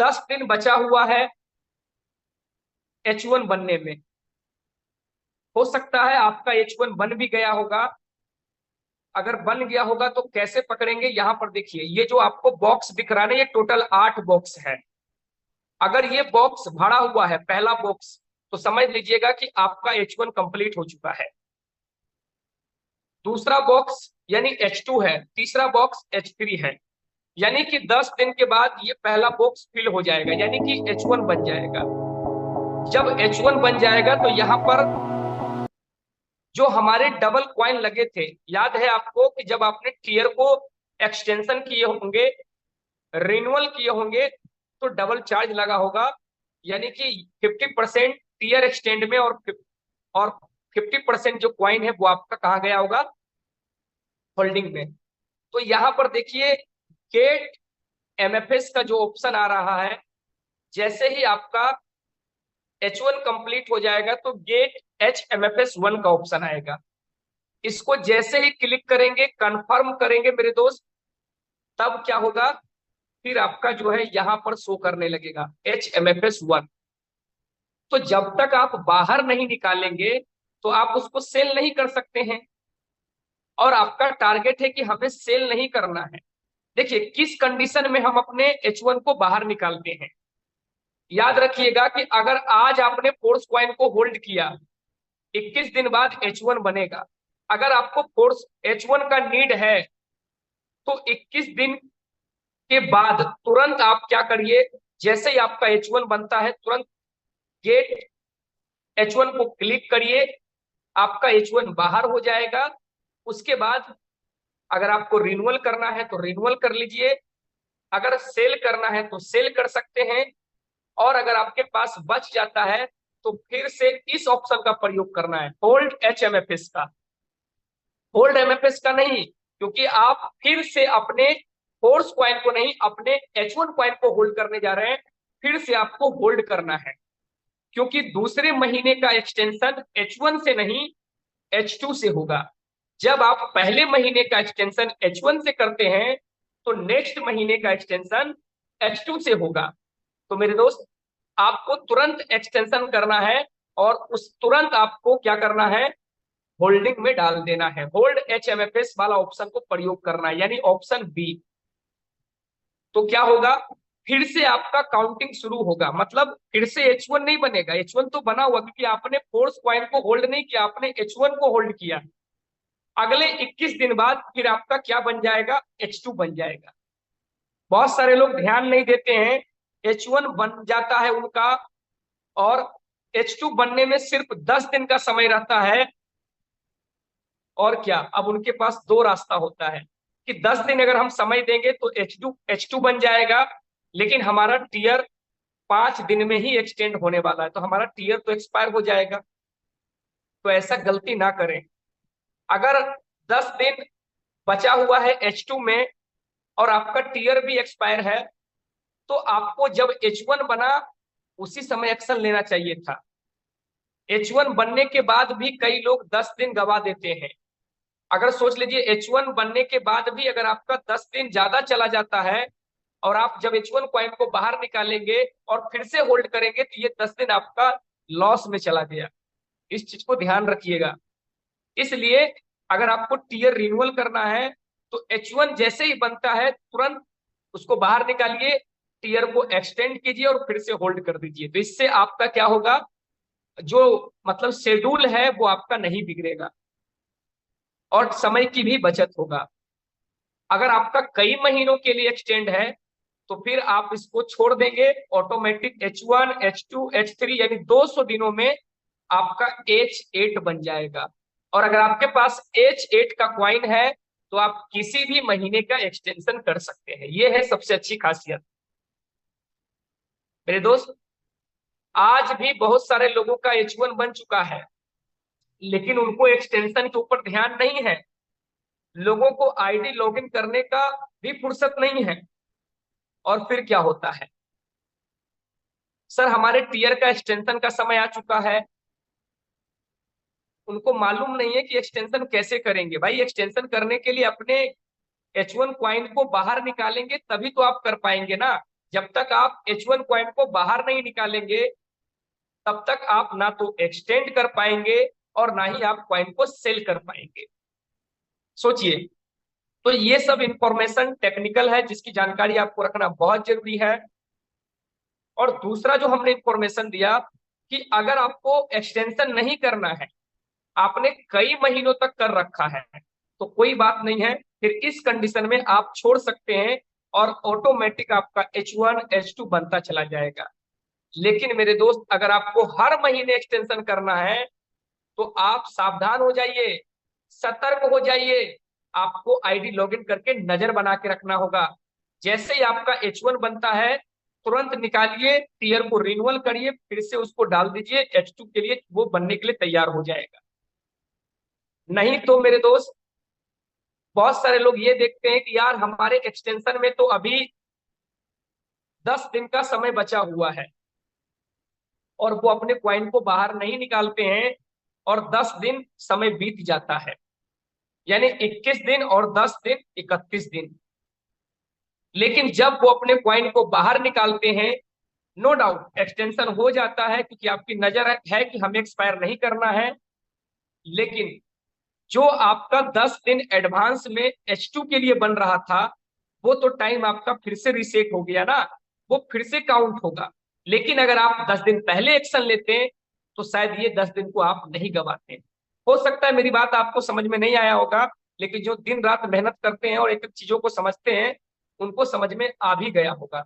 10 दिन बचा हुआ है H1 बनने में। हो सकता है आपका H1 बन भी गया होगा। अगर बन गया होगा तो कैसे पकड़ेंगे, यहां पर देखिए ये जो आपको बॉक्स दिख रहा है ना, ये टोटल 8 बॉक्स है। अगर ये बॉक्स भरा हुआ है पहला बॉक्स, तो समझ लीजिएगा कि आपका H1 कंप्लीट हो चुका है। दूसरा बॉक्स यानी H2 है, तीसरा बॉक्स H3 है। यानी कि 10 दिन के बाद ये पहला बॉक्स फिल हो जाएगा, यानी कि H1 बन जाएगा। जब H1 बन जाएगा तो यहां पर जो हमारे डबल कॉइन लगे थे, याद है आपको कि जब आपने टीयर को एक्सटेंशन किए होंगे, रिन्यूअल किए होंगे, तो डबल चार्ज लगा होगा। यानी कि 50% टीयर एक्सटेंड में और 50% जो कॉइन है वो आपका कहाँ गया होगा, होल्डिंग में। तो यहां पर देखिए गेट एमएफएस का जो ऑप्शन आ रहा है, जैसे ही आपका H1 कंप्लीट हो जाएगा तो गेट HMFS1 का ऑप्शन आएगा। इसको जैसे ही क्लिक करेंगे, कंफर्म करेंगे मेरे दोस्त, तब क्या होगा, फिर आपका जो है यहां पर शो करने लगेगा HMFS1। तो जब तक आप बाहर नहीं निकालेंगे तो आप उसको सेल नहीं कर सकते हैं। और आपका टारगेट है कि हमें सेल नहीं करना है। देखिए किस कंडीशन में हम अपने H1 को बाहर निकालते हैं। याद रखिएगा कि अगर आज आपने फोर्स कॉइन को होल्ड किया, 21 दिन बाद H1 बनेगा। अगर आपको फोर्स H1 का नीड है तो 21 दिन के बाद तुरंत आप क्या करिए, जैसे ही आपका H1 बनता है तुरंत गेट H1 को क्लिक करिए, आपका H1 बाहर हो जाएगा। उसके बाद अगर आपको रिन्यूअल करना है तो रिन्यूअल कर लीजिए, अगर सेल करना है तो सेल कर सकते हैं। और अगर आपके पास बच जाता है तो फिर से इस ऑप्शन का प्रयोग करना है, होल्ड HMFS का, होल्ड MFS का नहीं, क्योंकि आप फिर से अपने फोर्स कॉइन को नहीं, अपने H1 कॉइन को होल्ड करने जा रहे हैं। फिर से आपको होल्ड करना है, क्योंकि दूसरे महीने का एक्सटेंशन H1 से नहीं H2 से होगा। जब आप पहले महीने का एक्सटेंशन H1 से करते हैं तो नेक्स्ट महीने का एक्सटेंशन H2 से होगा। तो मेरे दोस्त आपको तुरंत एक्सटेंशन करना है और उस तुरंत आपको क्या करना है, होल्डिंग में डाल देना है, होल्ड HMFS वाला ऑप्शन को प्रयोग करना है, यानी ऑप्शन बी। तो क्या होगा, फिर से आपका काउंटिंग शुरू होगा। मतलब फिर से H1 नहीं बनेगा, H1 तो बना हुआ, क्योंकि आपने फोर्स कॉइन को होल्ड नहीं किया, आपने H1 को होल्ड किया। अगले 21 दिन बाद फिर आपका क्या बन जाएगा, H2 बन जाएगा। बहुत सारे लोग ध्यान नहीं देते हैं, H1 बन जाता है उनका और H2 बनने में सिर्फ 10 दिन का समय रहता है। और क्या, अब उनके पास दो रास्ता होता है कि 10 दिन अगर हम समय देंगे तो H2 बन जाएगा, लेकिन हमारा टीयर 5 दिन में ही एक्सटेंड होने वाला है, तो हमारा टीयर तो एक्सपायर हो जाएगा। तो ऐसा गलती ना करें। अगर 10 दिन बचा हुआ है H2 में और आपका टीयर भी एक्सपायर है, तो आपको जब H1 बना उसी समय एक्शन लेना चाहिए था। H1 बनने के बाद भी कई लोग 10 दिन गवा देते हैं। अगर सोच लीजिए H1 बनने के बाद भी अगर आपका 10 दिन ज्यादा चला जाता है और आप जब H1 कॉइन को बाहर निकालेंगे और फिर से होल्ड करेंगे, तो ये 10 दिन आपका लॉस में चला गया। इस चीज को ध्यान रखिएगा। इसलिए अगर आपको टीयर रिन्यूअल करना है तो H1 जैसे ही बनता है तुरंत उसको बाहर निकालिए, टीयर को एक्सटेंड कीजिए और फिर से होल्ड कर दीजिए। तो इससे आपका क्या होगा, जो मतलब शेड्यूल है वो आपका नहीं बिगड़ेगा और समय की भी बचत होगा। अगर आपका कई महीनों के लिए एक्सटेंड है तो फिर आप इसको छोड़ देंगे, ऑटोमेटिक H1 H2 H3 यानी 200 दिनों में आपका H8 बन जाएगा। और अगर आपके पास H8 का क्वाइन है तो आप किसी भी महीने का एक्सटेंशन कर सकते हैं। यह है सबसे अच्छी खासियत मेरे दोस्त। आज भी बहुत सारे लोगों का H1 बन चुका है, लेकिन उनको एक्सटेंशन के ऊपर ध्यान नहीं है। लोगों को आईडी लॉगिन करने का भी फुर्सत नहीं है। और फिर क्या होता है, सर हमारे टीयर का एक्सटेंशन का समय आ चुका है। उनको मालूम नहीं है कि एक्सटेंशन कैसे करेंगे। भाई एक्सटेंशन करने के लिए अपने H1 क्वाइन को बाहर निकालेंगे तभी तो आप कर पाएंगे ना। जब तक आप H1 कॉइन को बाहर नहीं निकालेंगे तब तक आप ना तो एक्सटेंड कर पाएंगे और ना ही आप कॉइन को सेल कर पाएंगे। सोचिए, तो ये सब इंफॉर्मेशन टेक्निकल है जिसकी जानकारी आपको रखना बहुत जरूरी है। और दूसरा जो हमने इंफॉर्मेशन दिया कि अगर आपको एक्सटेंशन नहीं करना है, आपने कई महीनों तक कर रखा है, तो कोई बात नहीं है, फिर इस कंडीशन में आप छोड़ सकते हैं और ऑटोमेटिक आपका H1 H2 बनता चला जाएगा। लेकिन मेरे दोस्त, अगर आपको हर महीने एक्सटेंशन करना है तो आप सावधान हो जाइए, सतर्क हो जाइए। आपको आईडी लॉगिन करके नजर बना के रखना होगा। जैसे ही आपका H1 बनता है तुरंत निकालिए, टीयर को रिन्यूअल करिए, फिर से उसको डाल दीजिए, H2 के लिए वो बनने के लिए तैयार हो जाएगा। नहीं तो मेरे दोस्त, बहुत सारे लोग ये देखते हैं कि यार हमारे एक्सटेंशन में तो अभी 10 दिन का समय बचा हुआ है, और वो अपने क्वाइन को बाहर नहीं निकालते हैं और 10 दिन समय बीत जाता है, यानी 21 दिन और 10 दिन 31 दिन। लेकिन जब वो अपने क्वाइन को बाहर निकालते हैं, नो डाउट एक्सटेंशन हो जाता है क्योंकि आपकी नजर है कि हमें एक्सपायर नहीं करना है। लेकिन जो आपका 10 दिन एडवांस में H2 के लिए बन रहा था, वो तो टाइम आपका फिर से रीसेट हो गया ना, वो फिर से काउंट होगा। लेकिन अगर आप 10 दिन पहले एक्शन लेते हैं तो शायद ये 10 दिन को आप नहीं गवाते। हो सकता है मेरी बात आपको समझ में नहीं आया होगा, लेकिन जो दिन रात मेहनत करते हैं और एक एक चीजों को समझते हैं, उनको समझ में आ भी गया होगा।